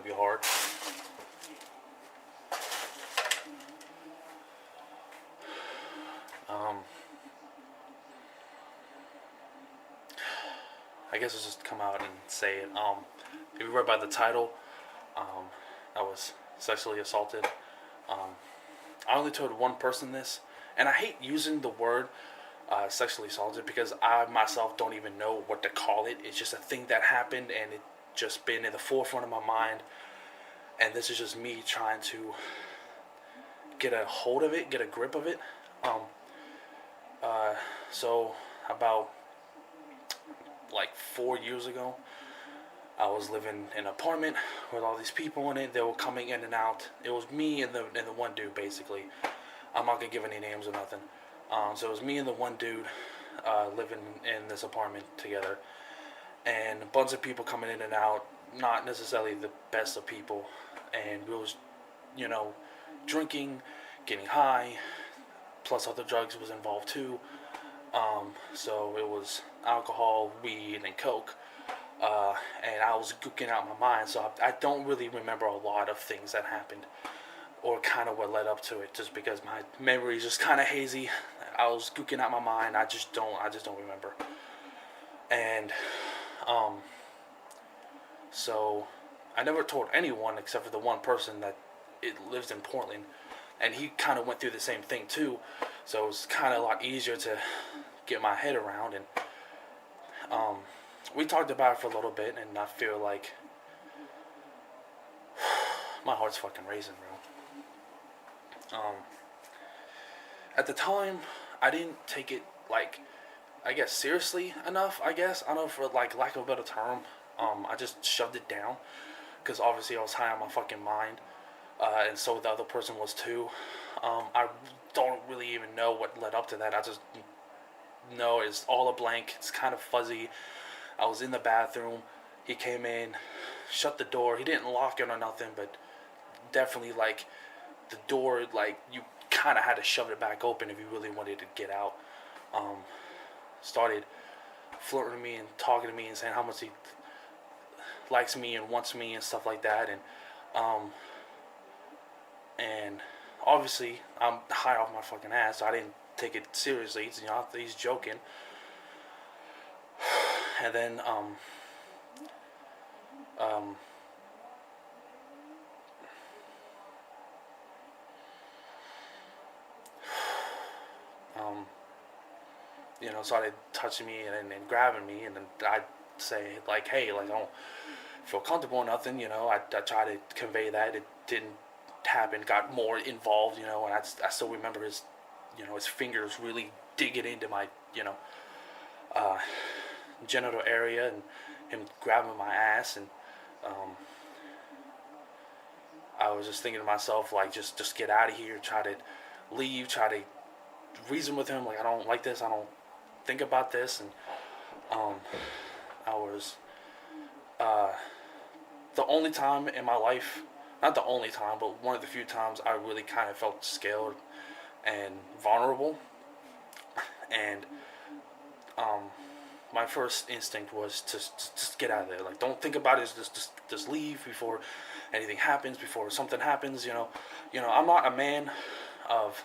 be hard. I guess I'll just come out and say it. If you read by the title, I was sexually assaulted. I only told one person this, and I hate using the word sexually assaulted because I myself don't even know what to call it. It's just a thing that happened, and it just been in the forefront of my mind. And this is just me trying to get a hold of it, get a grip of it. So about like 4 years ago, I was living in an apartment with all these people in it. They were coming in and out. It was me and the one dude, basically. I'm not gonna give any names or nothing. So it was me and the one dude living in this apartment together, and a bunch of people coming in and out. Not necessarily the best of people, and we was, drinking, getting high, plus other drugs was involved too. So it was alcohol, weed, and coke. And I was gooking out my mind, so I don't really remember a lot of things that happened, or kind of what led up to it, just because my memory is just kind of hazy. I was gooking out my mind. I just don't remember. And so I never told anyone except for the one person that it lives in Portland, and he kind of went through the same thing too. So it was kind of a lot easier to get my head around. And we talked about it for a little bit, and I feel like my heart's fucking racing, bro. At the time, I didn't take it, seriously enough, I guess. I don't know, for, lack of a better term. I just shoved it down, because obviously I was high on my fucking mind, and so the other person was too. I don't really even know what led up to that. I just know it's all a blank. It's kind of fuzzy. I was in the bathroom. He came in, shut the door. He didn't lock it or nothing, but definitely, the door, you kind of had to shove it back open if you really wanted to get out. Started flirting with me and talking to me and saying how much he likes me and wants me and stuff like that. And obviously I'm high off my fucking ass, so I didn't take it seriously. He's joking. And then started touching me and grabbing me, and then I'd say, hey, I don't feel comfortable or nothing, I try to convey that. It didn't happen, got more involved, and I still remember his, his fingers really digging into my, genital area, and him grabbing my ass. And I was just thinking to myself, just get out of here, try to leave, try to reason with him, I don't like this, I don't think about this. And I was the only time in my life, not the only time, but one of the few times I really kind of felt scared and vulnerable. And my first instinct was to just get out of there. Don't think about it. Just leave before anything happens. Before something happens. I'm not a man of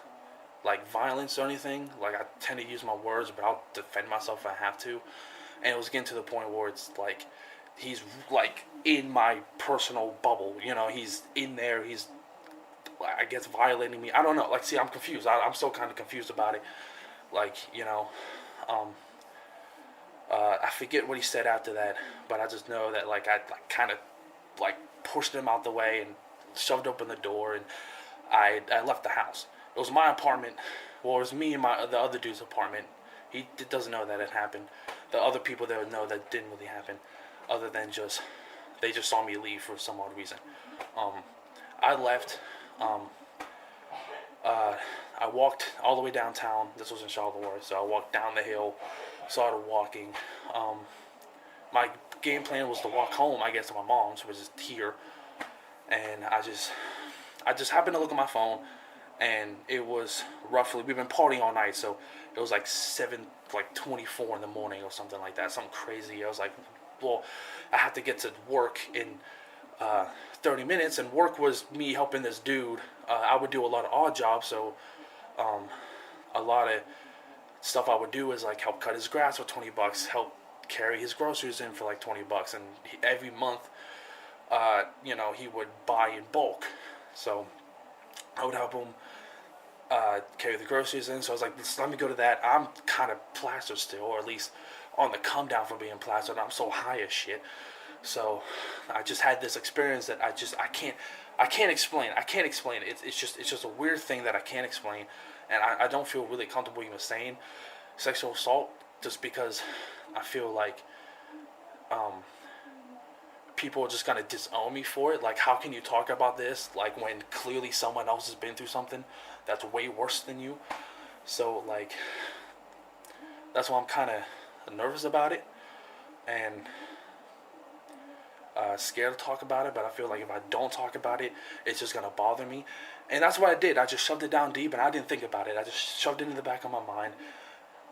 violence or anything. I tend to use my words, but I'll defend myself if I have to. And it was getting to the point where it's he's in my personal bubble. He's in there. He's, I guess, violating me. I don't know. See, I'm confused. I'm still kind of confused about it. I forget what he said after that, but I just know that I kind of pushed him out the way and shoved open the door, and I left the house. It was my apartment. Well, it was me and the other dude's apartment. He doesn't know that it happened. The other people there know that didn't really happen, other than they just saw me leave for some odd reason. I left. I walked all the way downtown. This was in Charlotte, so I walked down the hill, started walking. My game plan was to walk home, I guess, to my mom's, which is here. And I just happened to look at my phone, and it was roughly, we've been partying all night, so it was 7:24 in the morning or something like that, something crazy. I was well, I have to get to work in 30 minutes, and work was me helping this dude. I would do a lot of odd jobs, so a lot of stuff I would do is like help cut his grass for $20, help carry his groceries in for like $20, and every month, he would buy in bulk. So I would help him carry the groceries in. So I was like, let me go to that. I'm kind of plastered still, or at least on the come down from being plastered. I'm so high as shit. So I just had this experience that I can't explain. I can't explain it. It's just a weird thing that I can't explain, and I don't feel really comfortable even saying sexual assault, just because I feel like people are just gonna disown me for it. Like, how can you talk about this like when clearly someone else has been through something that's way worse than you? So like, that's why I'm kind of nervous about it, and scared to talk about it. But I feel like if I don't talk about it, it's just gonna bother me, and that's what I did. I just shoved it down deep, and I didn't think about it. I just shoved it in the back of my mind,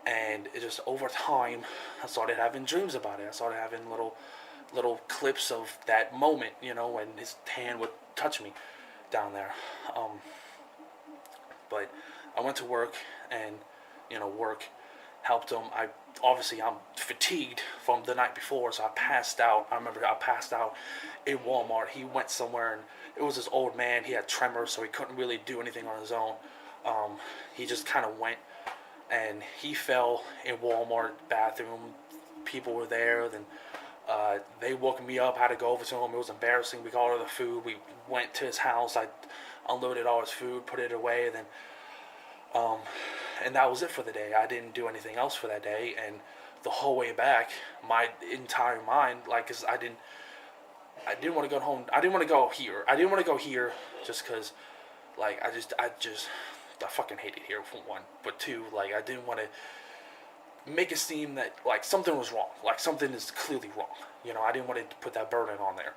and it just, over time, I started having dreams about it. I started having little clips of that moment, when his hand would touch me down there. But I went to work, and work helped him. I'm fatigued from the night before, so I passed out. I remember I passed out in Walmart. He went somewhere, and it was this old man. He had tremors, so he couldn't really do anything on his own. He just kind of went, and he fell in Walmart bathroom. People were there. Then they woke me up. I had to go over to him. It was embarrassing. We got all of the food. We went to his house. I unloaded all his food, put it away, and then and that was it for the day. I didn't do anything else for that day, and the whole way back, my entire mind, like, 'cause I didn't want to go home. I didn't want to go here. I didn't want to go here just because, like, I fucking hate it here, for one. But two, like, I didn't want to make it seem that, like, something was wrong. Like, something is clearly wrong. I didn't want to put that burden on there.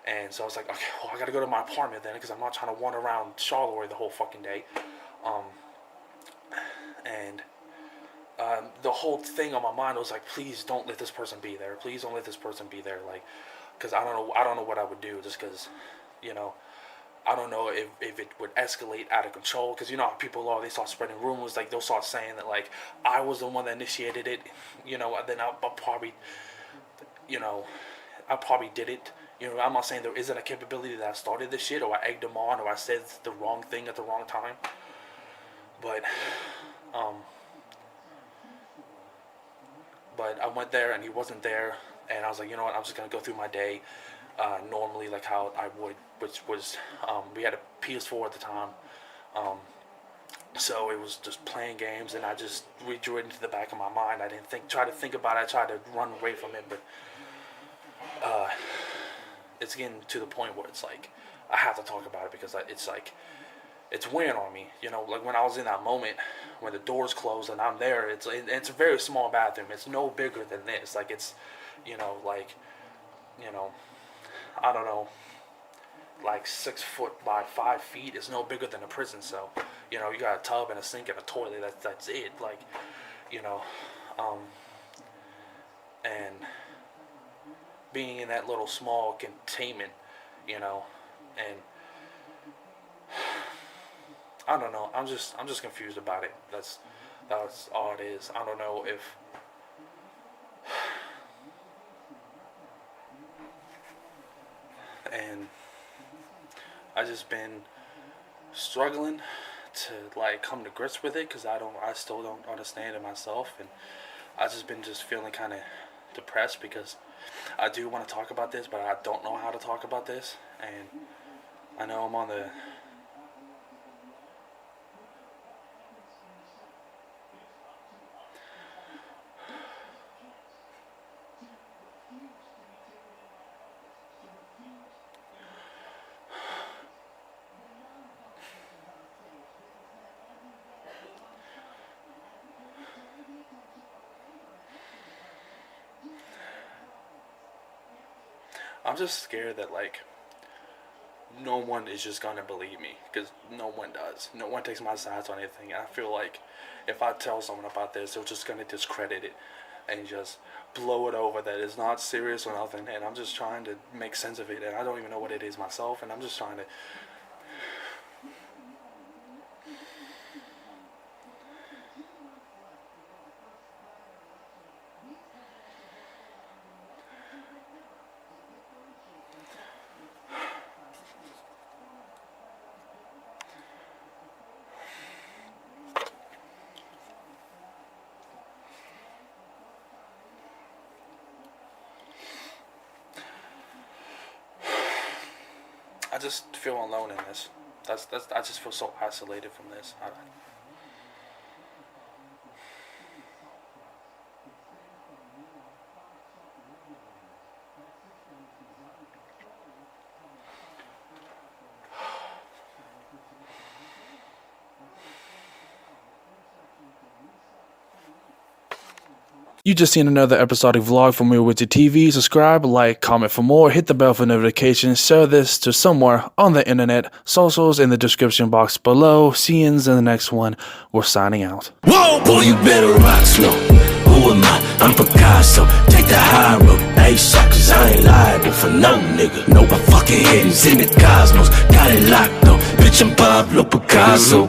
And so I was like, okay, well, I got to go to my apartment then, because I'm not trying to wander around Charleroi the whole fucking day. And the whole thing on my mind was like, please don't let this person be there. Please don't let this person be there. Like, because I don't know what I would do, just because, I don't know if it would escalate out of control. Because how people are, they start spreading rumors. Like, they'll start saying that, like, I was the one that initiated it. Then I'll probably, I probably did it. I'm not saying there isn't a capability that I started this shit, or I egged them on, or I said the wrong thing at the wrong time. But I went there, and he wasn't there, and I was like, you know what, I'm just gonna go through my day normally, like how I would, which was, we had a PS4 at the time, so it was just playing games, and I just redrew it into the back of my mind. I didn't try to think about it. I tried to run away from it, but it's getting to the point where it's like, I have to talk about it, because it's like, it's weighing on me, like when I was in that moment, when the doors closed and I'm there, it's a very small bathroom. It's no bigger than this. Like, it's, I don't know, like 6 foot by 5 feet. It's no bigger than a prison cell. You got a tub and a sink and a toilet. That's it. Like, and being in that little small containment, and I don't know. I'm just confused about it. That's all it is. I don't know if and I just been struggling to, like, come to grips with it, because I still don't understand it myself, and I just been feeling kind of depressed, because I do want to talk about this, but I don't know how to talk about this, and I know I'm on the I'm just scared that, like, no one is just gonna believe me, because no one does. No one takes my sides on anything, and I feel like if I tell someone about this, they're just gonna discredit it, and you just blow it over that it's not serious or nothing, and I'm just trying to make sense of it, and I don't even know what it is myself, and I'm just trying to I just feel alone in this. I just feel so isolated from this. You just seen another episodic vlog from RyoichiTV. Subscribe, like, comment for more, hit the bell for notifications, share this to somewhere on the internet. Socials in the description box below. See you in the next one. We're signing out. Whoa, boy, you better rock slow. Who am I? I'm Picasso. Take the high road, A-shot, cause I ain't liable for no nigga. No, my fucking head is in the cosmos. Got it locked though. Bitch, I'm Pablo Picasso.